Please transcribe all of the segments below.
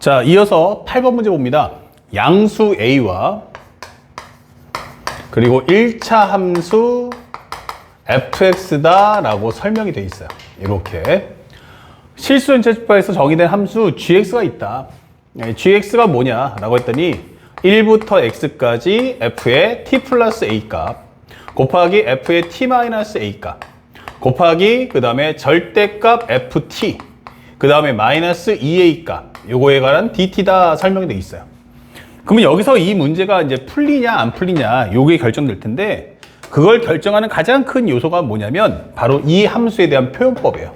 자, 이어서 8번 문제 봅니다. 양수 A와 그리고 1차 함수 fx다 라고 설명이 되어 있어요. 이렇게 실수연체집합에서 정의된 함수 gx가 있다. gx가 뭐냐 라고 했더니 1부터 x까지 f의 t 플러스 a 값 곱하기 f의 t 마이너스 a 값 곱하기 그 다음에 절대값 ft 그 다음에 마이너스 2a 값 요거에 관한 dt다 설명이 되어 있어요. 그러면 여기서 이 문제가 이제 풀리냐 안 풀리냐 요게 결정될 텐데 그걸 결정하는 가장 큰 요소가 뭐냐면 바로 이 함수에 대한 표현법이에요.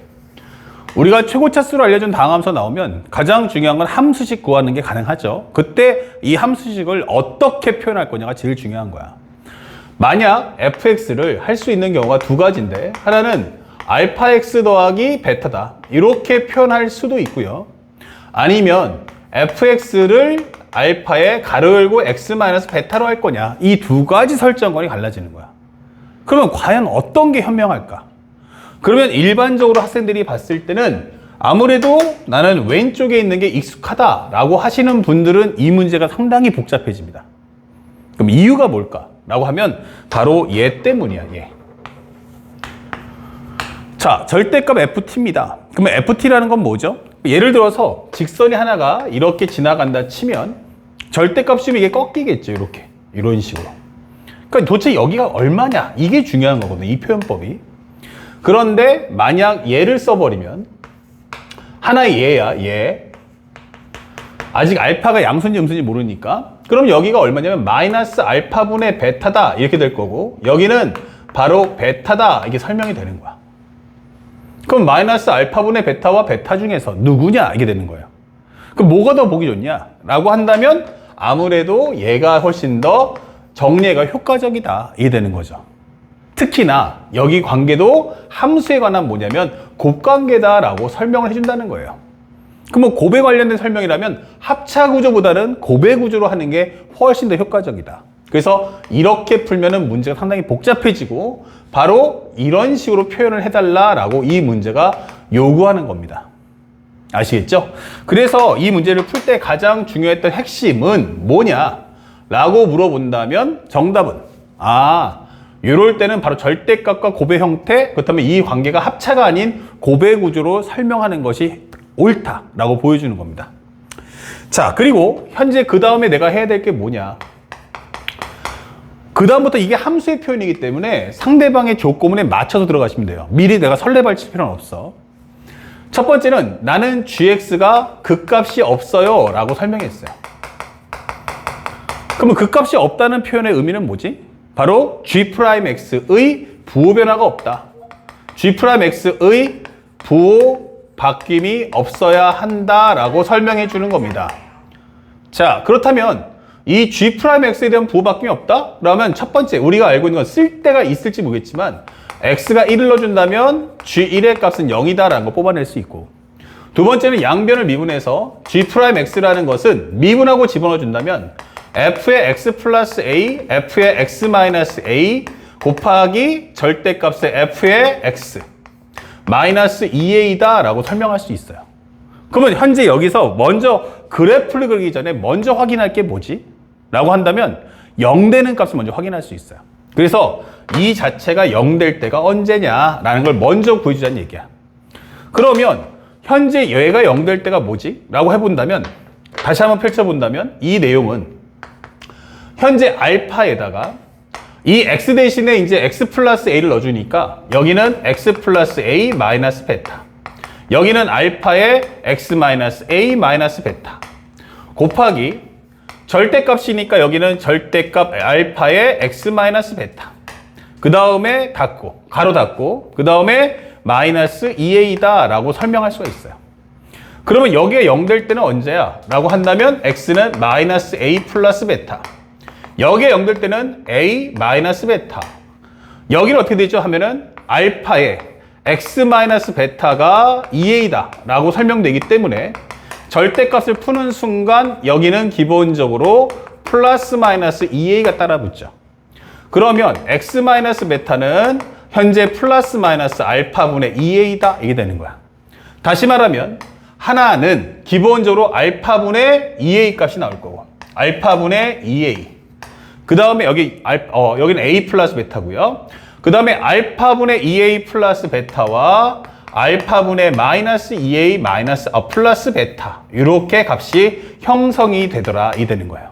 우리가 최고차수로 알려준 다항함수 나오면 가장 중요한 건 함수식 구하는 게 가능하죠. 그때 이 함수식을 어떻게 표현할 거냐가 제일 중요한 거야. 만약 fx를 할 수 있는 경우가 두 가지인데 하나는 알파 x 더하기 베타다 이렇게 표현할 수도 있고요. 아니면 fx를 알파에 가로 열고 x 마이너스 베타로 할 거냐 이 두 가지 설정권이 갈라지는 거야. 그러면 과연 어떤 게 현명할까? 그러면 일반적으로 학생들이 봤을 때는 아무래도 나는 왼쪽에 있는 게 익숙하다라고 하시는 분들은 이 문제가 상당히 복잡해집니다. 그럼 이유가 뭘까? 라고 하면 바로 얘 때문이야, 얘. 자, 절대값 ft입니다. 그러면 ft라는 건 뭐죠? 예를 들어서 직선이 하나가 이렇게 지나간다 치면 절대값이면 이게 꺾이겠죠, 이렇게. 이런 식으로. 그러니까 도대체 여기가 얼마냐? 이게 중요한 거거든요, 이 표현법이. 그런데 만약 얘를 써버리면 하나의 얘야, 얘. 아직 알파가 양수인지 음수인지 모르니까 그럼 여기가 얼마냐면 마이너스 알파분의 베타다 이렇게 될 거고 여기는 바로 베타다 이게 설명이 되는 거야. 그럼 마이너스 알파분의 베타와 베타 중에서 누구냐 이게 되는 거예요. 그럼 뭐가 더 보기 좋냐 라고 한다면 아무래도 얘가 훨씬 더 정리가 효과적이다 이게 되는 거죠. 특히나 여기 관계도 함수에 관한 뭐냐면 곱관계다라고 설명을 해준다는 거예요. 그럼 곱에 관련된 설명이라면 합차 구조보다는 곱의 구조로 하는 게 훨씬 더 효과적이다. 그래서 이렇게 풀면은 문제가 상당히 복잡해지고 바로 이런 식으로 표현을 해달라라고 이 문제가 요구하는 겁니다. 아시겠죠? 그래서 이 문제를 풀 때 가장 중요했던 핵심은 뭐냐라고 물어본다면 정답은 이럴 때는 바로 절대값과 곱의 형태, 그렇다면 이 관계가 합차가 아닌 곱의 구조로 설명하는 것이 옳다라고 보여주는 겁니다. 자, 그리고 현재 그 다음에 내가 해야 될 게 뭐냐. 그 다음부터 이게 함수의 표현이기 때문에 상대방의 조건에 맞춰서 들어가시면 돼요. 미리 내가 설레발칠 필요는 없어. 첫 번째는 나는 gx가 극값이 없어요 라고 설명했어요. 그러면 극값이 없다는 표현의 의미는 뭐지? 바로 g'x의 부호 변화가 없다. g'x의 부호 바뀜이 없어야 한다라고 설명해 주는 겁니다. 자, 그렇다면 이 g'x에 대한 부호 바뀜이 없다? 그러면 첫 번째 우리가 알고 있는 건 쓸 때가 있을지 모르겠지만 x가 1을 넣어준다면 g1의 값은 0이다라는 거 뽑아낼 수 있고 두 번째는 양변을 미분해서 g'x라는 것은 미분하고 집어넣어준다면 f의 x 플러스 a, f의 x 마이너스 a 곱하기 절대값의 f의 x 마이너스 2a다 라고 설명할 수 있어요. 그러면 현재 여기서 먼저 그래프를 그리기 전에 먼저 확인할 게 뭐지? 라고 한다면 0 되는 값을 먼저 확인할 수 있어요. 그래서 이 자체가 0 될 때가 언제냐 라는 걸 먼저 보여주자는 얘기야. 그러면 현재 얘가 0 될 때가 뭐지? 라고 해본다면 다시 한번 펼쳐본다면 이 내용은 현재 알파에다가 이 x 대신에 이제 x 플러스 a를 넣어주니까 여기는 x 플러스 a 마이너스 베타 여기는 알파의 x 마이너스 a 마이너스 베타 곱하기 절대값이니까 여기는 절대값 알파의 x 마이너스 베타 그 다음에 닫고 가로 닫고 그 다음에 마이너스 2a다 라고 설명할 수가 있어요. 그러면 여기가 0 될 때는 언제야? 라고 한다면 x는 마이너스 a 플러스 베타 여기에 0 될 때는 a 마이너스 베타 여기는 어떻게 되죠? 하면은 알파의 x 마이너스 베타가 2a다 라고 설명되기 때문에 절대값을 푸는 순간 여기는 기본적으로 플러스 마이너스 2a가 따라 붙죠. 그러면 x 마이너스 베타는 현재 플러스 마이너스 알파분의 2a다 이게 되는 거야. 다시 말하면 하나는 기본적으로 알파분의 2a 값이 나올 거고 알파분의 2a 그 다음에 여기는 a 플러스 베타고요. 그 다음에 알파분의 2a 플러스 베타와 알파분의 마이너스 2a 마이너스 플러스 베타 이렇게 값이 형성이 되더라 이 되는 거예요.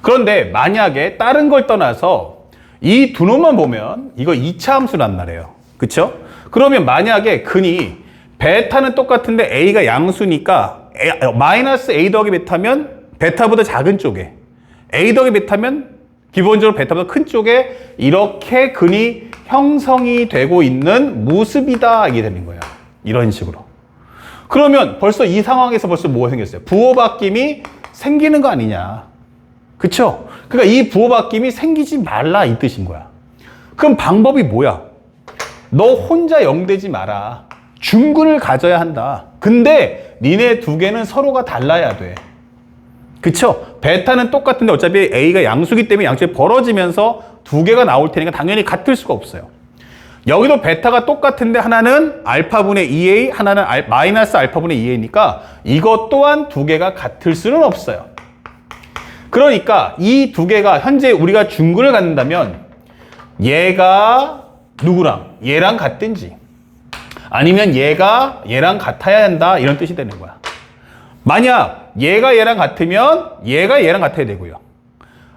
그런데 만약에 다른 걸 떠나서 이 두 놈만 보면 이거 2차 함수란 말이에요. 그쵸? 그러면 만약에 근이 베타는 똑같은데 a가 양수니까 마이너스 a 더하기 베타면 베타보다 작은 쪽에 a 더하기 베타면 기본적으로 베타보다 큰 쪽에 이렇게 근이 형성이 되고 있는 모습이다 이게 되는 거예요. 이런 식으로. 그러면 벌써 이 상황에서 벌써 뭐가 생겼어요? 부호바뀜이 생기는 거 아니냐. 그쵸? 그러니까 이 부호바뀜이 생기지 말라 이 뜻인 거야. 그럼 방법이 뭐야? 너 혼자 0 되지 마라. 중근을 가져야 한다. 근데 니네 두 개는 서로가 달라야 돼. 그쵸? 베타는 똑같은데 어차피 A가 양수기 때문에 양쪽이 벌어지면서 두 개가 나올 테니까 당연히 같을 수가 없어요. 여기도 베타가 똑같은데 하나는 알파분의 2A, 하나는 마이너스 알파분의 2A니까 이것 또한 두 개가 같을 수는 없어요. 그러니까 이 두 개가 현재 우리가 중근을 갖는다면 얘가 누구랑? 얘랑 같든지 아니면 얘가 얘랑 같아야 한다 이런 뜻이 되는 거야. 만약 얘가 얘랑 같으면 얘가 얘랑 같아야 되고요.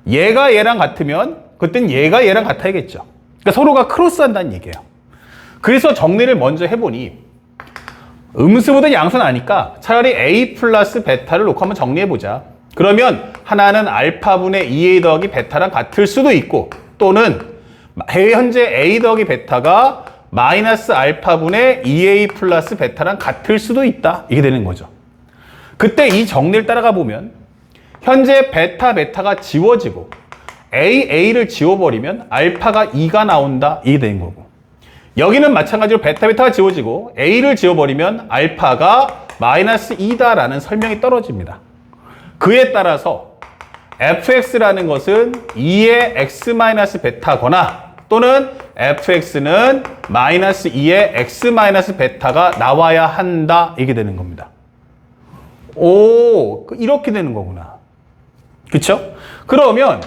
얘가 얘랑 같으면 그땐 얘가 얘랑 같아야겠죠. 그러니까 서로가 크로스한다는 얘기예요. 그래서 정리를 먼저 해보니 음수보다 양수는 아니까 차라리 a 플러스 베타를 놓고 한번 정리해보자. 그러면 하나는 알파분의 2a 더하기 베타랑 같을 수도 있고 또는 현재 a 더하기 베타가 마이너스 알파분의 2a 플러스 베타랑 같을 수도 있다. 이게 되는 거죠. 그때 이 정리를 따라가 보면 현재 베타가 지워지고 a를 지워버리면 알파가 2가 나온다. 이게 되는 거고 여기는 마찬가지로 베타가 지워지고 a를 지워버리면 알파가 마이너스 2다라는 설명이 떨어집니다. 그에 따라서 fx라는 것은 2의 x 마이너스 베타거나 또는 fx는 마이너스 2의 x 마이너스 베타가 나와야 한다. 이게 되는 겁니다. 오, 이렇게 되는 거구나. 그쵸? 그러면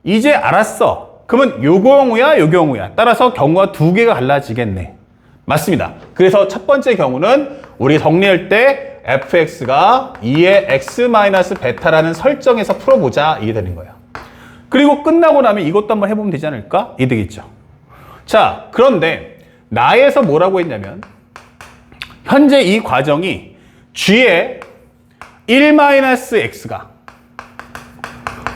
이제 알았어. 그러면 요 경우야, 요 경우야. 따라서 경우가 두 개가 갈라지겠네. 맞습니다. 그래서 첫 번째 경우는 우리 정리할 때 fx가 2의 x-베타라는 설정에서 풀어보자. 이게 되는 거예요. 그리고 끝나고 나면 이것도 한번 해보면 되지 않을까? 이 되겠죠. 자, 그런데 나에서 뭐라고 했냐면 현재 이 과정이 g의 1-x가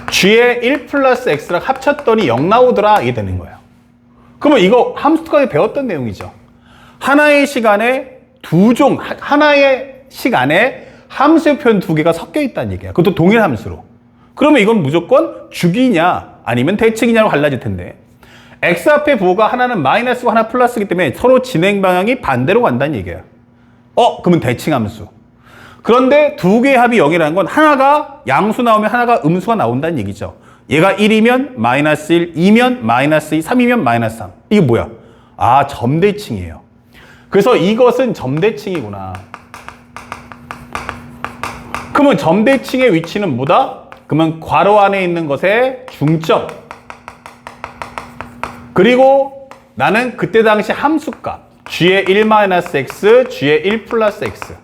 g의 1 플러스 x랑 합쳤더니 0 나오더라. 이게 되는 거예요. 그러면 이거 함수특강에 배웠던 내용이죠. 하나의 시간에 하나의 시간에 함수의 표현 두 개가 섞여 있다는 얘기야. 그것도 동일 함수로. 그러면 이건 무조건 주기냐 아니면 대칭이냐로 갈라질 텐데 x 앞에 부호가 하나는 마이너스고 하나 플러스이기 때문에 서로 진행 방향이 반대로 간다는 얘기예요. 그러면 대칭 함수. 그런데 두 개의 합이 0이라는 건 하나가 양수 나오면 하나가 음수가 나온다는 얘기죠. 얘가 1이면 마이너스 1, 2면 마이너스 2, 3이면 마이너스 3. 이게 뭐야? 점대칭이에요. 그래서 이것은 점대칭이구나. 그러면 점대칭의 위치는 뭐다? 그러면 괄호 안에 있는 것의 중점. 그리고 나는 그때 당시 함수값 g의 1-x, g의 1 플러스 x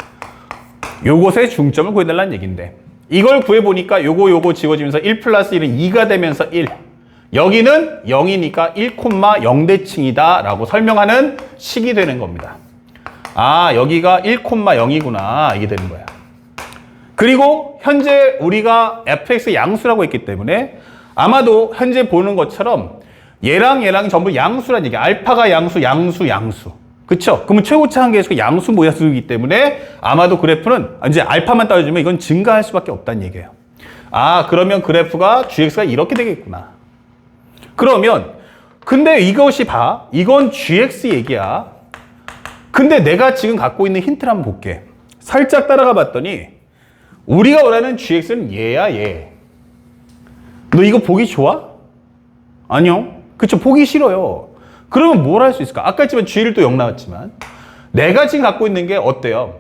요것의 중점을 구해달라는 얘기인데 이걸 구해보니까 요거 지워지면서 1 플러스 1은 2가 되면서 1 여기는 0이니까 1,0대칭이다 라고 설명하는 식이 되는 겁니다. 여기가 1,0이구나 이게 되는 거야. 그리고 현재 우리가 fx 양수라고 했기 때문에 아마도 현재 보는 것처럼 얘랑 전부 양수란 얘기야. 알파가 양수. 그쵸? 그러면 최고차 한계에서 양수 모양수이기 때문에 아마도 그래프는 이제 알파만 따져주면 이건 증가할 수밖에 없다는 얘기예요. 그러면 그래프가 gx가 이렇게 되겠구나. 그러면 근데 이것이 이건 gx 얘기야. 근데 내가 지금 갖고 있는 힌트를 한번 볼게. 살짝 따라가 봤더니 우리가 원하는 gx는 얘야 얘. 너 이거 보기 좋아? 아니요. 그쵸? 보기 싫어요. 그러면 뭘 할 수 있을까? 아까 했지만 g를 또 0 나왔지만 내가 지금 갖고 있는 게 어때요?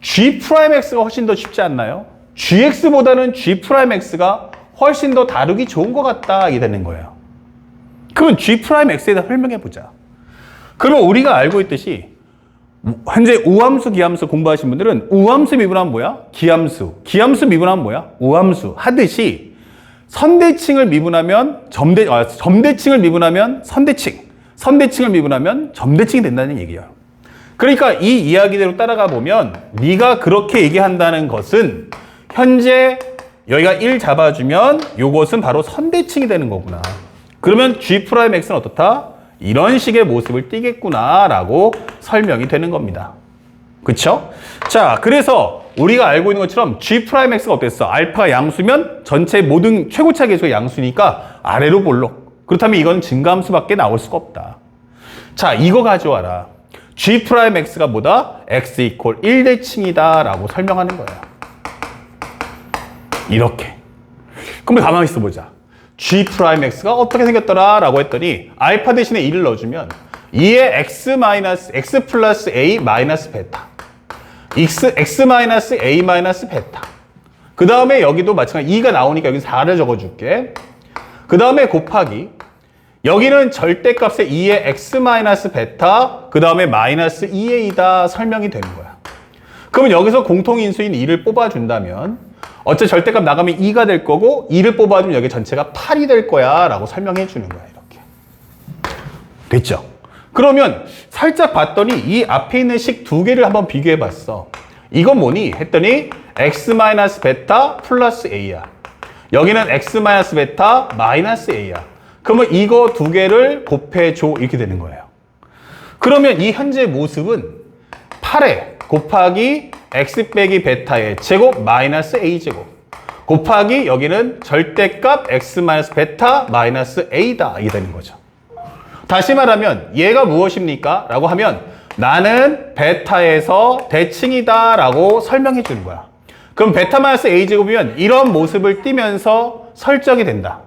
G'X가 훨씬 더 쉽지 않나요? GX보다는 G'X가 훨씬 더 다루기 좋은 것 같다 이게 되는 거예요. 그럼 G'X에 대해 설명해보자. 그러면 우리가 알고 있듯이 현재 우함수, 기함수 공부하신 분들은 우함수 미분하면 뭐야? 기함수. 기함수 미분하면 뭐야? 우함수. 하듯이 선대칭을 미분하면 점대칭을 미분하면 선대칭. 선대칭을 미분하면 점대칭이 된다는 얘기예요. 그러니까 이 이야기대로 따라가 보면 네가 그렇게 얘기한다는 것은 현재 여기가 1 잡아주면 이것은 바로 선대칭이 되는 거구나. 그러면 G'X는 어떻다? 이런 식의 모습을 띠겠구나 라고 설명이 되는 겁니다. 그쵸? 자, 그래서 우리가 알고 있는 것처럼 G'X가 어땠어? 알파가 양수면 전체 모든 최고차 계수가 양수니까 아래로 볼록. 그렇다면 이건 증가함수밖에 나올 수가 없다. 자, 이거 가져와라. G'X가 뭐다? X 이퀄 1대칭이다 라고 설명하는 거예요. 이렇게. 그럼 가만히 있어 보자. G'X가 어떻게 생겼더라? 라고 했더니 알파 대신에 2를 넣어주면 2의 X 플러스 A 마이너스 베타 X 마이너스 A 마이너스 베타 그 다음에 여기도 마찬가지 2가 나오니까 여기 4를 적어줄게. 그 다음에 곱하기 여기는 절대값의 2의 X 마이너스 베타 그 다음에 마이너스 2A다 설명이 되는 거야. 그러면 여기서 공통인수인 2를 뽑아준다면 어째 절대값 나가면 2가 될 거고 2를 뽑아주면 여기 전체가 8이 될 거야 라고 설명해 주는 거야. 이렇게 됐죠? 그러면 살짝 봤더니 이 앞에 있는 식 두 개를 한번 비교해 봤어. 이건 뭐니? 했더니 X-베타 플러스 A야. 여기는 X-베타 마이너스 A야. 그러면 이거 두 개를 곱해줘 이렇게 되는 거예요. 그러면 이 현재 모습은 8에 곱하기 x 빼기 베타의 제곱 마이너스 a 제곱 곱하기 여기는 절대값 x 마이너스 베타 마이너스 a다 이게 되는 거죠. 다시 말하면 얘가 무엇입니까? 라고 하면 나는 베타에서 대칭이다 라고 설명해 주는 거야. 그럼 베타 마이너스 a 제곱이면 이런 모습을 띠면서 설정이 된다.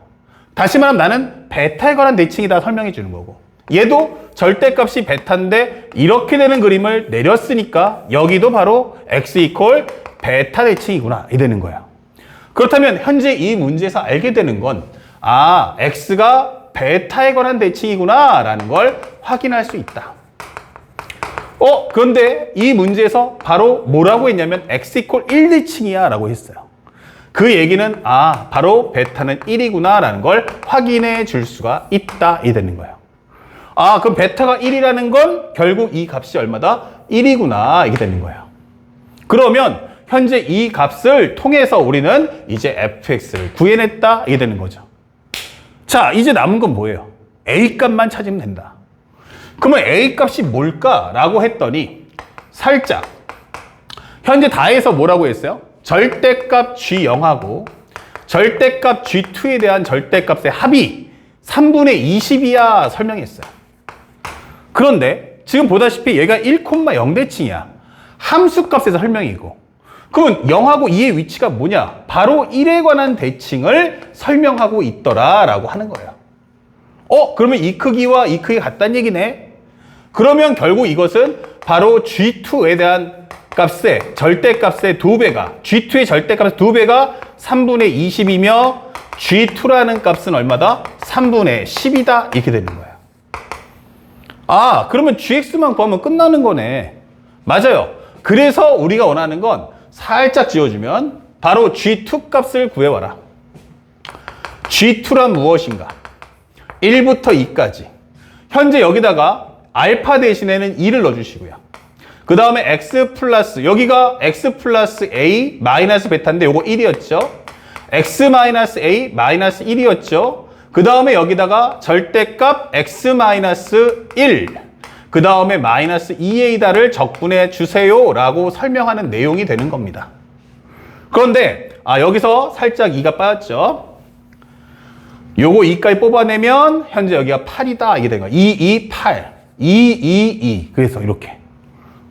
다시 말하면 나는 베타에 관한 대칭이다 설명해 주는 거고 얘도 절대값이 베타인데 이렇게 되는 그림을 내렸으니까 여기도 바로 x 이퀄 베타 대칭이구나 이 되는 거야. 그렇다면 현재 이 문제에서 알게 되는 건 x가 베타에 관한 대칭이구나 라는 걸 확인할 수 있다. 그런데 이 문제에서 바로 뭐라고 했냐면 x 이퀄 1대칭이야 라고 했어요. 그 얘기는 바로 베타는 1이구나 라는 걸 확인해 줄 수가 있다 이 되는 거예요. 그럼 베타가 1이라는 건 결국 이 값이 얼마다? 1이구나 이게 되는 거예요. 그러면 현재 이 값을 통해서 우리는 이제 fx를 구해냈다 이게 되는 거죠. 자, 이제 남은 건 뭐예요? a 값만 찾으면 된다. 그러면 a 값이 뭘까라고 했더니 살짝 현재 다해서 뭐라고 했어요? 절대값 G0하고 절대값 G2에 대한 절대값의 합이 3분의 20이야 설명했어요. 그런데 지금 보다시피 얘가 1,0대칭이야. 함수값에서 설명이고 그러면 0하고 2의 위치가 뭐냐? 바로 1에 관한 대칭을 설명하고 있더라 라고 하는 거예요. 그러면 이 크기와 이 크기가 같다는 얘기네. 그러면 결국 이것은 바로 G2에 대한 값의 절대값의 2배가 G2의 절대값의 2배가 3분의 20이며 G2라는 값은 얼마다? 3분의 10이다 이렇게 되는 거예요. 그러면 GX만 구하면 끝나는 거네. 맞아요. 그래서 우리가 원하는 건 살짝 지워주면 바로 G2 값을 구해와라. G2란 무엇인가? 1부터 2까지. 현재 여기다가 알파 대신에는 2를 넣어주시고요. 그 다음에 x 플러스 여기가 x 플러스 a 마이너스 베타인데 요거 1이었죠. x 마이너스 a 마이너스 1이었죠. 그 다음에 여기다가 절대값 x 마이너스 1 그 다음에 마이너스 2a다를 적분해 주세요 라고 설명하는 내용이 되는 겁니다. 그런데 여기서 살짝 2가 빠졌죠. 요거 2까지 뽑아내면 현재 여기가 8이다 이게 된 거야. 2, 2, 8 2, 2, 2 그래서 이렇게.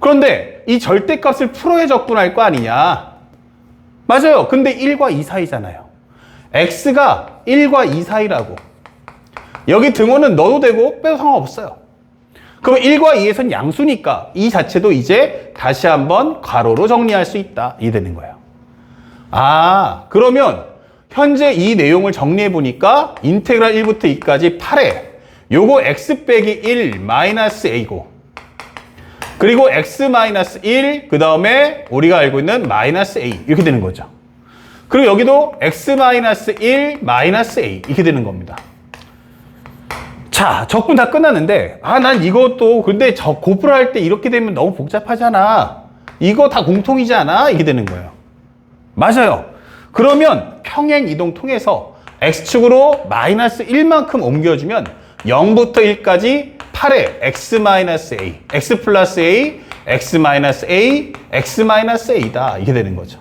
그런데 이 절대값을 풀어야 적분할 거 아니냐. 맞아요. 근데 1과 2 사이잖아요. x가 1과 2 사이라고. 여기 등호는 넣어도 되고 빼도 상관없어요. 그럼 1과 2에선 양수니까 이 자체도 이제 다시 한번 괄호로 정리할 수 있다. 이 되는 거예요. 아, 그러면 현재 이 내용을 정리해 보니까 인테그랄 1부터 2까지 8에 요거 x 빼기 1 마이너스 a고, 그리고 x 마이너스 1, 그 다음에 우리가 알고 있는 마이너스 a 이렇게 되는 거죠. 그리고 여기도 x 마이너스 1 마이너스 a 이렇게 되는 겁니다. 자, 적분 다 끝났는데, 아, 난 이것도, 근데 곱을 할 때 이렇게 되면 너무 복잡하잖아. 이거 다 공통이지 않아? 이게 되는 거예요. 맞아요. 그러면 평행 이동 통해서 x축으로 마이너스 1만큼 옮겨주면 0부터 1까지 8에 x 마이너스 a, x 플러스 a, x 마이너스 a, x 마이너스 a다. 이게 되는 거죠.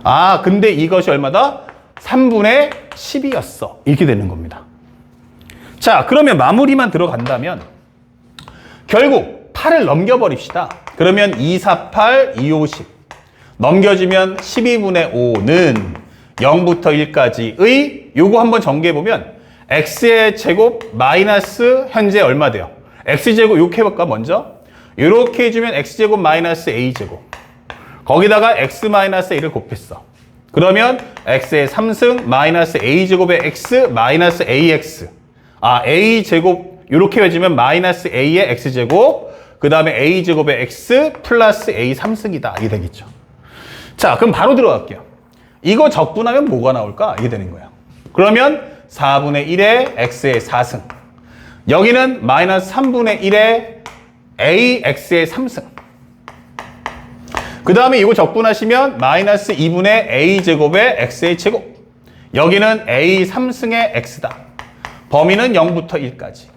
아, 근데 이것이 얼마다? 3분의 10이었어. 이렇게 되는 겁니다. 자, 그러면 마무리만 들어간다면 결국 8을 넘겨버립시다. 그러면 2, 4, 8, 2, 5, 10 넘겨주면 12분의 5는 0부터 1까지의 요거 한번 정리해보면 x의 제곱 마이너스 현재 얼마 돼요? x제곱 이렇게 해볼까 먼저? 이렇게 해주면 x제곱 마이너스 a제곱, 거기다가 x 마이너스 a를 곱했어. 그러면 x의 3승 마이너스 a제곱의 x 마이너스 ax, 아, a제곱 이렇게 해주면 마이너스 a의 x제곱, 그 다음에 a제곱의 x 플러스 a 3승이다. 이게 되겠죠. 자, 그럼 바로 들어갈게요. 이거 적분하면 뭐가 나올까? 이게 되는 거예요. 그러면 4분의 1의 x의 4승, 여기는 마이너스 3분의 1의 ax의 3승, 그 다음에 이거 적분하시면 마이너스 2분의 a제곱의 x의 제곱, 여기는 a 3승의 x다. 범위는 0부터 1까지.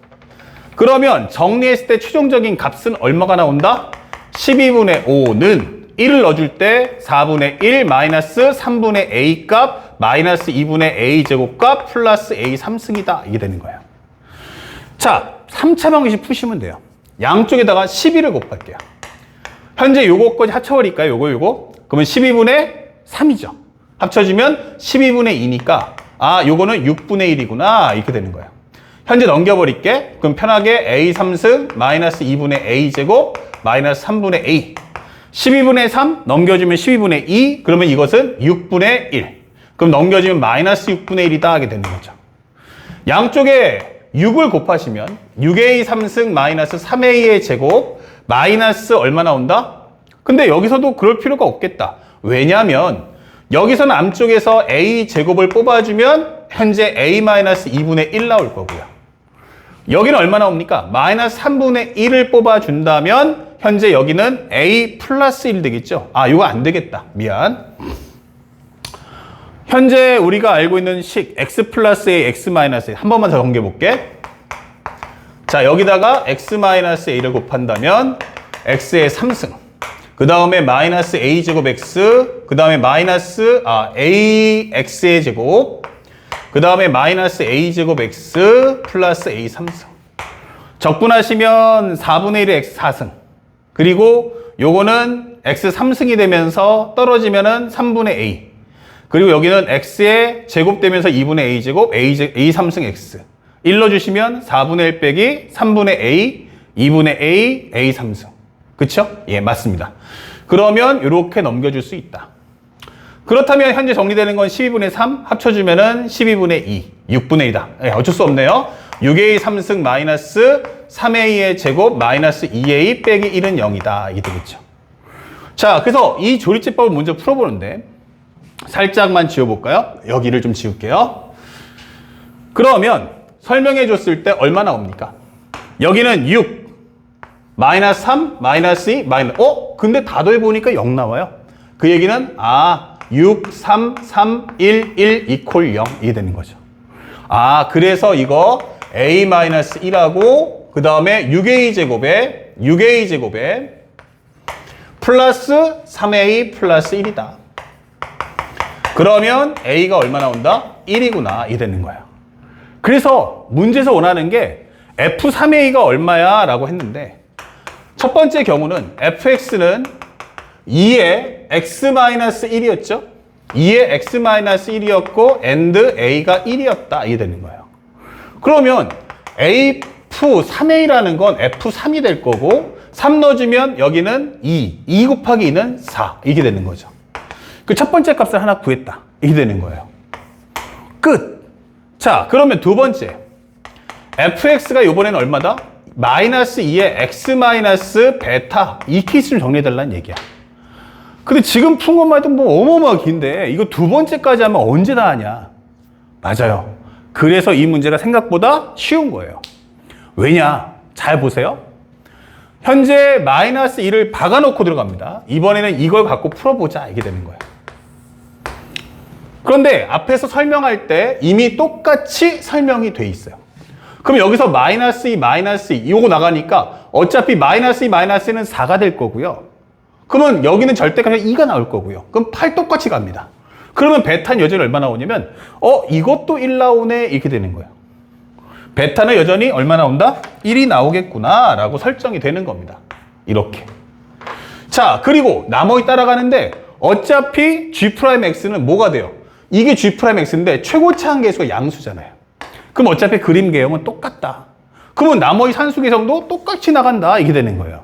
그러면 정리했을 때 최종적인 값은 얼마가 나온다? 12분의 5는 1을 넣어줄 때 4분의 1 마이너스 3분의 a 값 마이너스 2분의 a 제곱 값 플러스 a 3승이다. 이게 되는 거예요. 자, 3차 방정식 푸시면 돼요. 양쪽에다가 12를 곱할게요. 현재 요거까지 합쳐버릴까요? 요거. 그러면 12분의 3이죠. 합쳐주면 12분의 2니까 아, 요거는 6분의 1이구나. 이렇게 되는 거예요. 현재 넘겨버릴게. 그럼 편하게 a 3승 마이너스 2분의 a 제곱 마이너스 3분의 a, 12분의 3 넘겨주면 12분의 2, 그러면 이것은 6분의 1. 그럼 넘겨주면 마이너스 6분의 1이다 하게 되는 거죠. 양쪽에 6을 곱하시면 6a 3승 마이너스 3a의 제곱 마이너스 얼마 나온다? 근데 여기서도 그럴 필요가 없겠다. 왜냐하면 여기서는 앞쪽에서 a 제곱을 뽑아주면 현재 a 마이너스 2분의 1 나올 거고요. 여기는 얼마 나옵니까? 마이너스 3분의 1을 뽑아준다면 현재 여기는 a 플러스 1 되겠죠? 아, 이거 안 되겠다. 미안. 현재 우리가 알고 있는 식 x 플러스 a, x 마이너스 a 한 번만 더 정리해볼게. 자, 여기다가 x 마이너스 a를 곱한다면 x의 3승, 그 다음에 마이너스 a 제곱 x, 그 다음에 마이너스 a x의 제곱, 그 다음에 마이너스 a 제곱 x 플러스 a 3승. 적분하시면 4분의 1의 x 4승. 그리고 요거는 x 3승이 되면서 떨어지면은 3분의 a. 그리고 여기는 x의 제곱 되면서 2분의 a 제곱, a 3승 x. 1 넣어주시면 4분의 1 빼기 3분의 a, 2분의 a, a 3승. 그쵸? 예, 맞습니다. 그러면 이렇게 넘겨줄 수 있다. 그렇다면 현재 정리되는 건 12분의 3 합쳐주면은 12분의 2, 6분의 2다. 예, 어쩔 수 없네요. 6a 3승 마이너스 3a의 제곱 마이너스 2a 빼기 1은 0이다. 이게 되겠죠. 자, 그래서 이 조리제법을 먼저 풀어보는데 살짝만 지워볼까요? 여기를 좀 지울게요. 그러면 설명해 줬을 때 얼마 나옵니까? 여기는 6, 마이너스 3, 마이너스 2, 마이너스, 근데 다 더해보니까 0 나와요. 그 얘기는 6, 3, 3, 1, 1 이퀄 0 이게 되는 거죠. 그래서 이거 a-1하고 그 다음에 6a 제곱에 플러스 3a 플러스 1이다. 그러면 a가 얼마 나온다? 1이구나. 이게 되는 거예요. 그래서 문제에서 원하는 게 f3a가 얼마야? 라고 했는데 첫 번째 경우는 fx는 2의 x-1이었죠? 2의 x-1이었고 and a가 1이었다. 이게 되는 거예요. 그러면 a F3A라는 건 F3이 될 거고 3 넣어주면 여기는 2 곱하기 2는 4 이게 되는 거죠. 그 첫 번째 값을 하나 구했다 이게 되는 거예요. 끝. 자, 그러면 두 번째 fx가 이번에는 얼마다? 마이너스 2의 x 마이너스 베타 이 케이스를 정리해달라는 얘기야. 근데 지금 푼 것만 해도 뭐 어마어마하게 긴데 이거 두 번째까지 하면 언제 다 하냐? 맞아요. 그래서 이 문제가 생각보다 쉬운 거예요. 왜냐? 잘 보세요. 현재 마이너스 2를 박아놓고 들어갑니다. 이번에는 이걸 갖고 풀어보자 이게 되는 거예요. 그런데 앞에서 설명할 때 이미 똑같이 설명이 돼 있어요. 그럼 여기서 마이너스 2, 마이너스 2 이거 나가니까 어차피 마이너스 2, 마이너스 2는 4가 될 거고요. 그러면 여기는 절대값이 2가 나올 거고요. 그럼 8 똑같이 갑니다. 그러면 베타는 여전히 얼마 나오냐면 이것도 1 나오네 이렇게 되는 거예요. 베타는 여전히 얼마 나온다? 1이 나오겠구나 라고 설정이 되는 겁니다. 이렇게. 자, 그리고 나머지 따라가는데 어차피 G'X는 뭐가 돼요? 이게 G'X인데 최고차 한계수가 양수잖아요. 그럼 어차피 그림 개형은 똑같다. 그러면 나머지 산수 개성도 똑같이 나간다 이게 되는 거예요.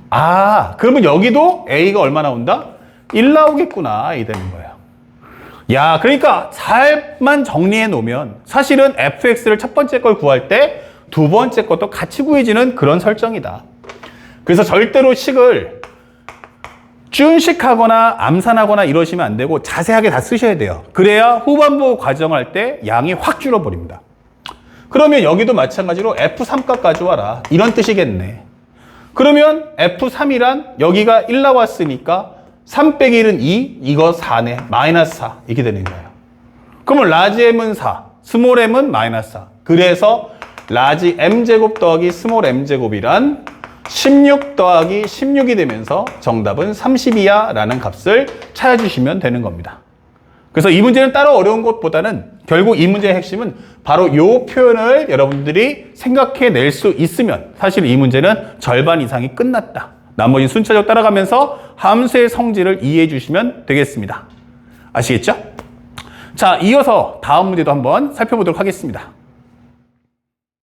아, 그러면 여기도 A가 얼마 나온다? 1 나오겠구나 이게 되는 거예요. 야, 그러니까 잘만 정리해 놓으면 사실은 fx를 첫 번째 걸 구할 때 두 번째 것도 같이 구해지는 그런 설정이다. 그래서 절대로 식을 준식하거나 암산하거나 이러시면 안 되고 자세하게 다 쓰셔야 돼요. 그래야 후반부 과정할 때 양이 확 줄어버립니다. 그러면 여기도 마찬가지로 F3 값 가져와라 이런 뜻이겠네. 그러면 F3이란 여기가 1 나왔으니까 3 빼기 1은 2, 이거 4네. 마이너스 4 이렇게 되는 거예요. 그러면 라지 m은 4, 스몰 m은 마이너스 4. 그래서 라지 m제곱 더하기 스몰 m제곱이란 16 더하기 16이 되면서 정답은 32야 라는 값을 찾아주시면 되는 겁니다. 그래서 이 문제는 따로 어려운 것보다는 결국 이 문제의 핵심은 바로 이 표현을 여러분들이 생각해낼 수 있으면 사실 이 문제는 절반 이상이 끝났다. 나머지 순차적으로 따라가면서 함수의 성질을 이해해 주시면 되겠습니다. 아시겠죠? 자, 이어서 다음 문제도 한번 살펴보도록 하겠습니다.